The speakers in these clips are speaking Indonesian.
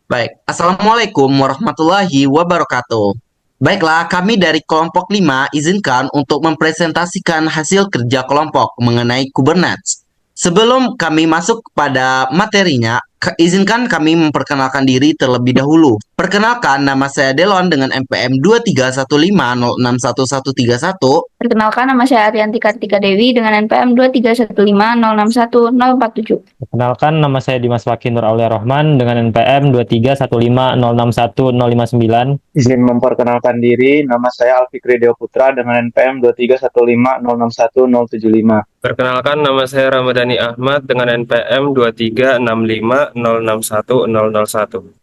Baik, Assalamualaikum warahmatullahi wabarakatuh. Baiklah, kami dari kelompok 5 izinkan untuk mempresentasikan hasil kerja kelompok mengenai Kubernetes. Sebelum kami masuk kepada materinya, izinkan kami memperkenalkan diri terlebih dahulu. Perkenalkan, nama saya Delon dengan NPM 2315061131. Perkenalkan, nama saya Arianti Kartika Dewi dengan NPM 231506147. Perkenalkan, nama saya Dimas Fakih Nur Aulia Rohman dengan NPM 231506109. Izin memperkenalkan diri, nama saya Alfikri Deo Putra dengan NPM 23150617075. Perkenalkan, nama saya Ramadhani Ahmad dengan NPM 236506101.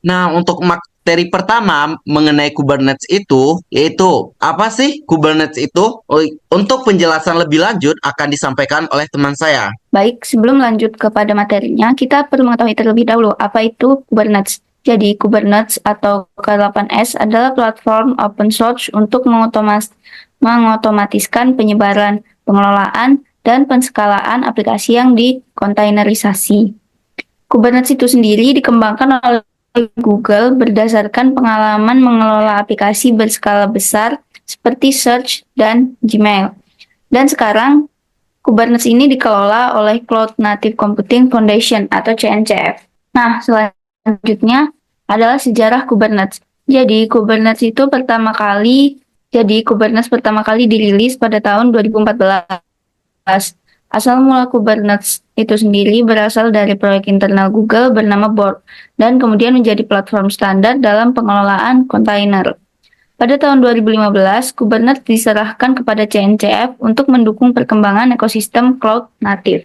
Nah, untuk materi pertama mengenai Kubernetes itu, yaitu apa sih Kubernetes itu? Untuk penjelasan lebih lanjut akan disampaikan oleh teman saya. Baik, sebelum lanjut kepada materinya, kita perlu mengetahui terlebih dahulu apa itu Kubernetes. Jadi, Kubernetes atau K8s adalah platform open source untuk mengotomatiskan penyebaran, pengelolaan, dan penskalaan aplikasi yang dikontainerisasi. Kubernetes itu sendiri dikembangkan oleh Google berdasarkan pengalaman mengelola aplikasi berskala besar seperti Search dan Gmail. Dan sekarang, Kubernetes ini dikelola oleh Cloud Native Computing Foundation atau CNCF. Nah, selanjutnya adalah sejarah Kubernetes. Kubernetes pertama kali dirilis pada tahun 2014. Asal mula Kubernetes itu sendiri berasal dari proyek internal Google bernama Borg dan kemudian menjadi platform standar dalam pengelolaan kontainer. Pada tahun 2015, Kubernetes diserahkan kepada CNCF untuk mendukung perkembangan ekosistem cloud native.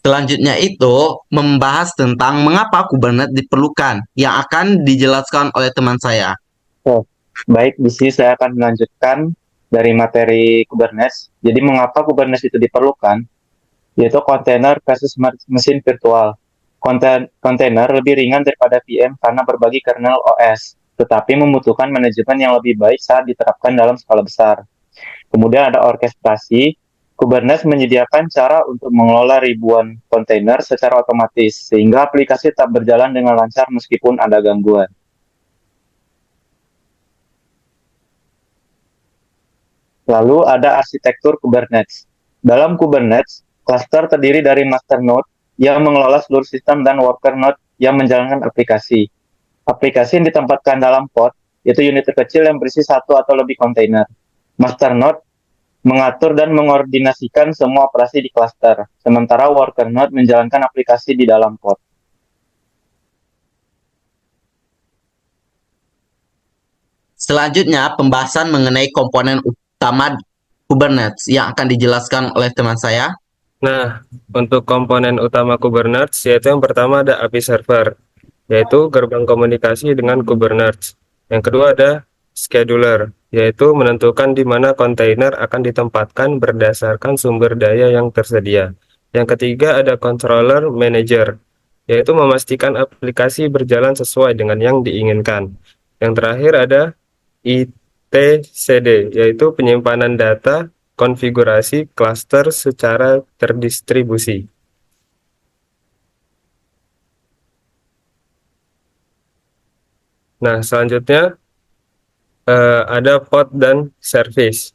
Selanjutnya itu membahas tentang mengapa Kubernetes diperlukan yang akan dijelaskan oleh teman saya. Baik, di sini saya akan melanjutkan dari materi Kubernetes. Jadi mengapa Kubernetes itu diperlukan? Yaitu kontainer versus mesin virtual. Kontainer lebih ringan daripada VM karena berbagi kernel OS, tetapi membutuhkan manajemen yang lebih baik saat diterapkan dalam skala besar. Kemudian ada orkestrasi. Kubernetes menyediakan cara untuk mengelola ribuan kontainer secara otomatis, sehingga aplikasi tetap berjalan dengan lancar meskipun ada gangguan. Lalu ada arsitektur Kubernetes. Dalam Kubernetes, cluster terdiri dari master node yang mengelola seluruh sistem dan worker node yang menjalankan aplikasi. Aplikasi yang ditempatkan dalam pod, yaitu unit terkecil yang berisi satu atau lebih kontainer. Master node mengatur dan mengordinasikan semua operasi di cluster, sementara worker node menjalankan aplikasi di dalam pod. Selanjutnya, pembahasan mengenai komponen utama Kubernetes yang akan dijelaskan oleh teman saya. Nah, untuk komponen utama Kubernetes, yaitu yang pertama ada API server, yaitu gerbang komunikasi dengan Kubernetes. Yang kedua ada scheduler, yaitu menentukan di mana kontainer akan ditempatkan berdasarkan sumber daya yang tersedia. Yang ketiga ada controller manager, yaitu memastikan aplikasi berjalan sesuai dengan yang diinginkan. Yang terakhir ada ITCD, yaitu penyimpanan data konfigurasi cluster secara terdistribusi. Nah, selanjutnya ada pod dan service,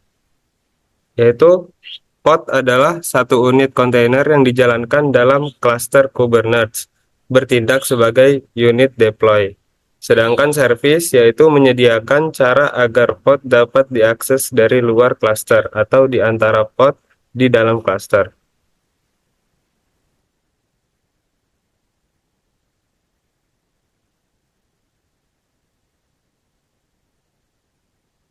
yaitu pod adalah satu unit kontainer yang dijalankan dalam cluster Kubernetes, bertindak sebagai unit deploy. Sedangkan service yaitu menyediakan cara agar pod dapat diakses dari luar cluster atau di antara pod di dalam cluster.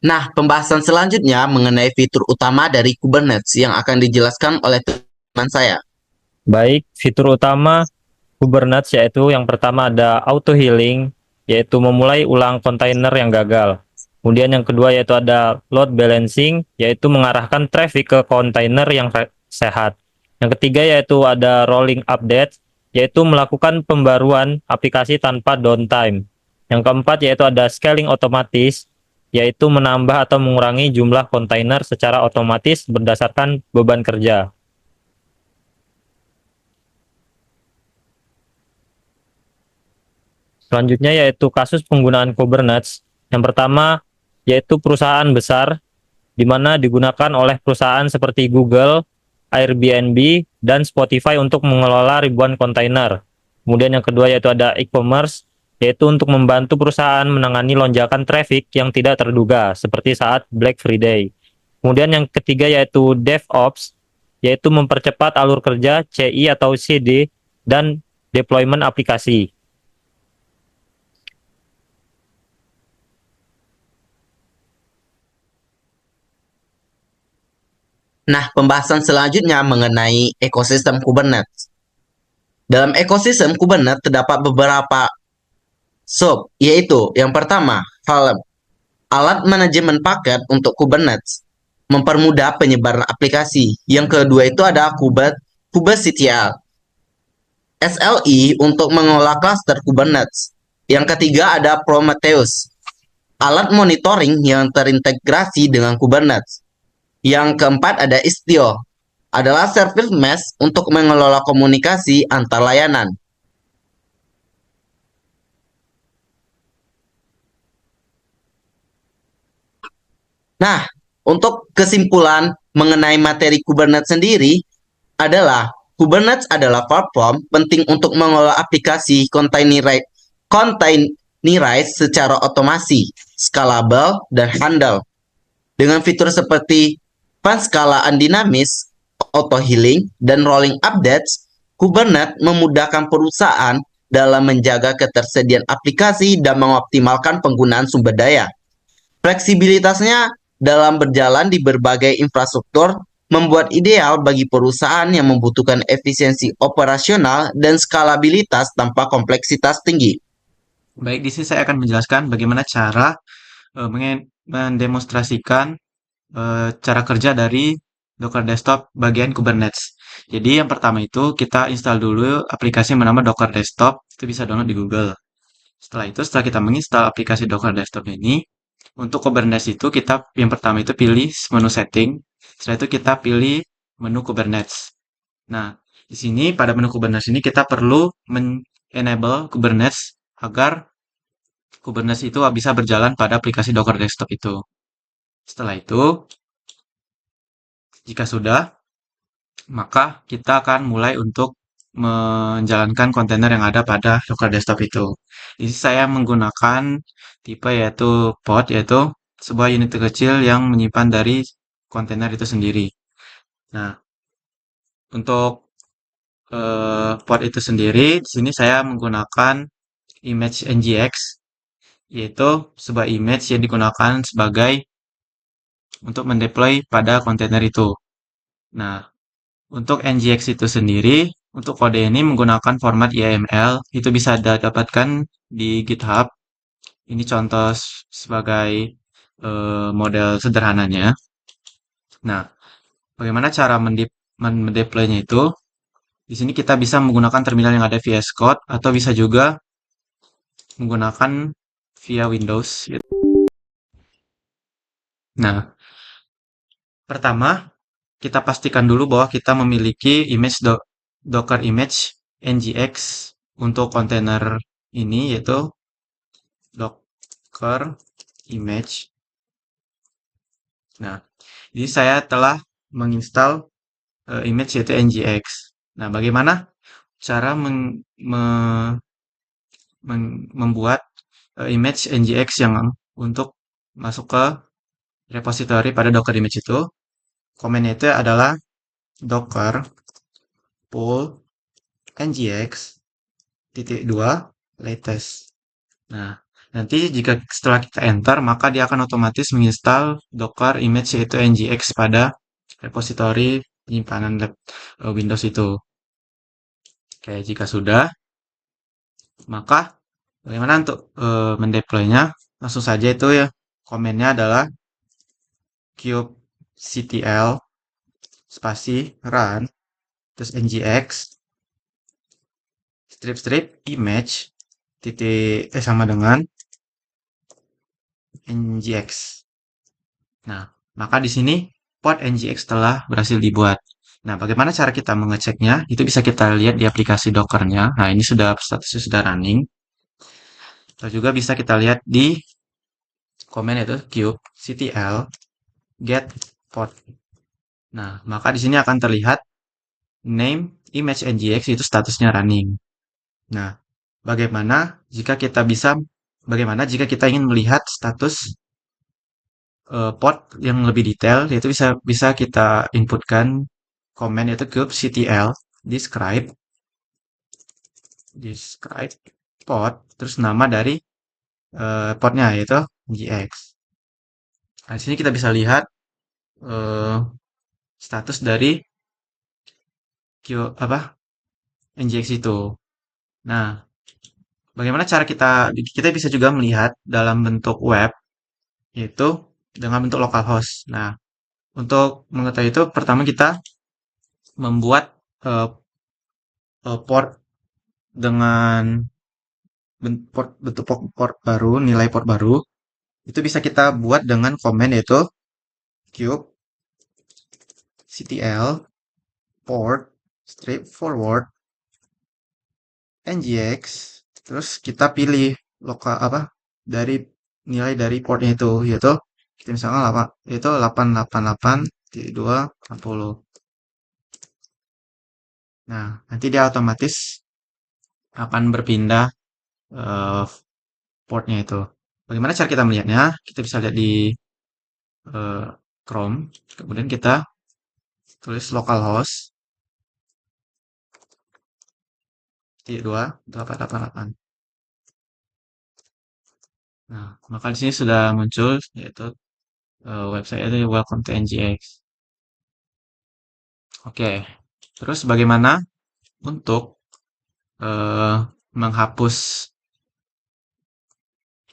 Nah, pembahasan selanjutnya mengenai fitur utama dari Kubernetes yang akan dijelaskan oleh teman saya. Baik, fitur utama Kubernetes yaitu yang pertama ada auto healing, yaitu memulai ulang kontainer yang gagal. Kemudian yang kedua yaitu ada load balancing, yaitu mengarahkan traffic ke kontainer yang sehat. Yang ketiga yaitu ada rolling update, yaitu melakukan pembaruan aplikasi tanpa downtime. Yang keempat yaitu ada scaling otomatis, yaitu menambah atau mengurangi jumlah kontainer secara otomatis berdasarkan beban kerja. Selanjutnya yaitu kasus penggunaan Kubernetes. Yang pertama yaitu perusahaan besar di mana digunakan oleh perusahaan seperti Google, Airbnb, dan Spotify untuk mengelola ribuan kontainer. Kemudian yang kedua yaitu ada e-commerce, yaitu untuk membantu perusahaan menangani lonjakan traffic yang tidak terduga, seperti saat Black Friday. Kemudian yang ketiga yaitu DevOps, yaitu mempercepat alur kerja CI atau CD dan deployment aplikasi. Nah, pembahasan selanjutnya mengenai ekosistem Kubernetes. Dalam ekosistem Kubernetes terdapat beberapa sub, yaitu yang pertama, Helm, alat manajemen paket untuk Kubernetes, mempermudah penyebaran aplikasi. Yang kedua itu ada kubectl, SLI untuk mengelola cluster Kubernetes. Yang ketiga ada Prometheus, alat monitoring yang terintegrasi dengan Kubernetes. Yang keempat ada Istio, adalah service mesh untuk mengelola komunikasi antar layanan. Nah, untuk kesimpulan mengenai materi Kubernetes sendiri adalah Kubernetes adalah platform penting untuk mengelola aplikasi containerized secara otomasi, scalable, dan handal. Dengan fitur seperti penskalaan dinamis, auto healing, dan rolling updates, Kubernetes memudahkan perusahaan dalam menjaga ketersediaan aplikasi dan mengoptimalkan penggunaan sumber daya. Fleksibilitasnya dalam berjalan di berbagai infrastruktur membuat ideal bagi perusahaan yang membutuhkan efisiensi operasional dan skalabilitas tanpa kompleksitas tinggi. Baik, di sini saya akan menjelaskan bagaimana cara mendemonstrasikan cara kerja dari Docker Desktop bagian Kubernetes. Jadi yang pertama itu kita install dulu aplikasi yang bernama Docker Desktop, itu bisa download di Google. Setelah kita menginstal aplikasi Docker Desktop ini, untuk Kubernetes itu kita yang pertama itu pilih menu setting, setelah itu kita pilih menu Kubernetes. Nah, di sini pada menu Kubernetes ini kita perlu enable Kubernetes agar Kubernetes itu bisa berjalan pada aplikasi Docker Desktop itu. Setelah itu, jika sudah, maka kita akan mulai untuk menjalankan kontainer yang ada pada Docker Desktop itu. Di sini saya menggunakan tipe yaitu pod, yaitu sebuah unit kecil yang menyimpan dari kontainer itu sendiri. Nah, untuk pod itu sendiri, di sini saya menggunakan image NGX, yaitu sebuah image yang digunakan sebagai untuk mendeploy pada kontainer itu. Nah, untuk NGX itu sendiri, untuk kode ini menggunakan format YAML, itu bisa didapatkan di GitHub. Ini contoh sebagai model sederhananya. Nah, bagaimana cara mendeploy-nya itu? Di sini kita bisa menggunakan terminal yang ada VS Code atau bisa juga menggunakan via Windows. Nah, pertama kita pastikan dulu bahwa kita memiliki image Docker image NGX untuk kontainer ini, yaitu Docker image. Nah, jadi saya telah menginstal image yaitu NGX. Nah, bagaimana cara membuat image NGX yang untuk masuk ke repository pada Docker image itu? Komennya itu adalah docker pull ngx -2 latest. Nah, nanti jika setelah kita enter, maka dia akan otomatis menginstal Docker image yaitu ngx pada repository penyimpanan Windows itu. Oke, jika sudah, maka bagaimana untuk mendeploy-nya? Langsung saja itu ya, komennya adalah kubectl spasi run terus ngx strip image sama dengan ngx. Nah, maka di sini pod ngx telah berhasil dibuat. Nah, bagaimana cara kita mengeceknya? Itu bisa kita lihat di aplikasi Docker-nya. Nah, ini statusnya sudah running. Atau juga bisa kita lihat di komen yaitu kubectl get port. Nah, maka di sini akan terlihat name image ngx itu statusnya running. Nah, bagaimana jika kita ingin melihat status port yang lebih detail, yaitu bisa kita inputkan komen yaitu kubectl describe port, terus nama dari portnya yaitu ngx. Nah, di sini kita bisa lihat status dari ngx itu. Nah, bagaimana cara kita bisa juga melihat dalam bentuk web, yaitu dengan bentuk localhost. Nah, untuk mengetahui itu, pertama kita membuat port dengan bentuk port baru, nilai port baru. Itu bisa kita buat dengan komen yaitu kubectl port straightforward ngx, terus kita pilih dari nilai dari portnya itu, yaitu kita misalkan 888.260. Nah, nanti dia otomatis akan berpindah portnya itu. Bagaimana cara kita melihatnya? Kita bisa lihat di Chrome, kemudian kita tulis localhost 2888. Nah, maka di sini sudah muncul yaitu website itu welcome to ngx. Oke, terus bagaimana untuk menghapus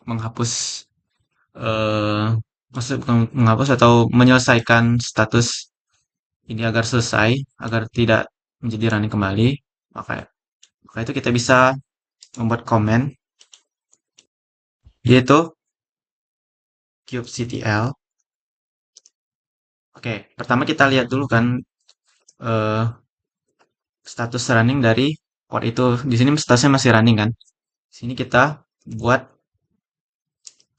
menghapus atau menyelesaikan status ini agar selesai, agar tidak menjadi running kembali, maka itu kita bisa membuat komen yaitu kubectl. Oke, pertama kita lihat dulu kan status running dari port itu. Di sini statusnya masih running kan. Di sini kita buat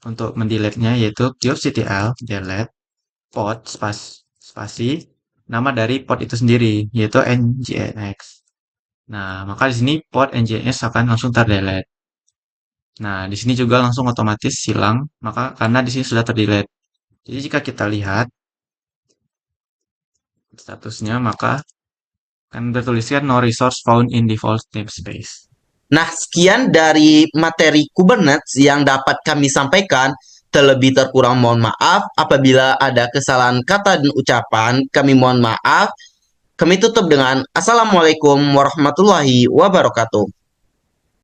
untuk mendelete-nya yaitu kubectl delete port spasi nama dari port itu sendiri yaitu nginx. Nah, maka di sini port nginx akan langsung terdelete. Nah, di sini juga langsung otomatis hilang, maka karena di sini sudah terdelete. Jadi jika kita lihat statusnya, maka akan bertuliskan no resource found in default namespace. Nah, sekian dari materi Kubernetes yang dapat kami sampaikan. Terlebih terkurang mohon maaf apabila ada kesalahan kata dan ucapan. Kami mohon maaf. Kami tutup dengan Assalamualaikum warahmatullahi wabarakatuh.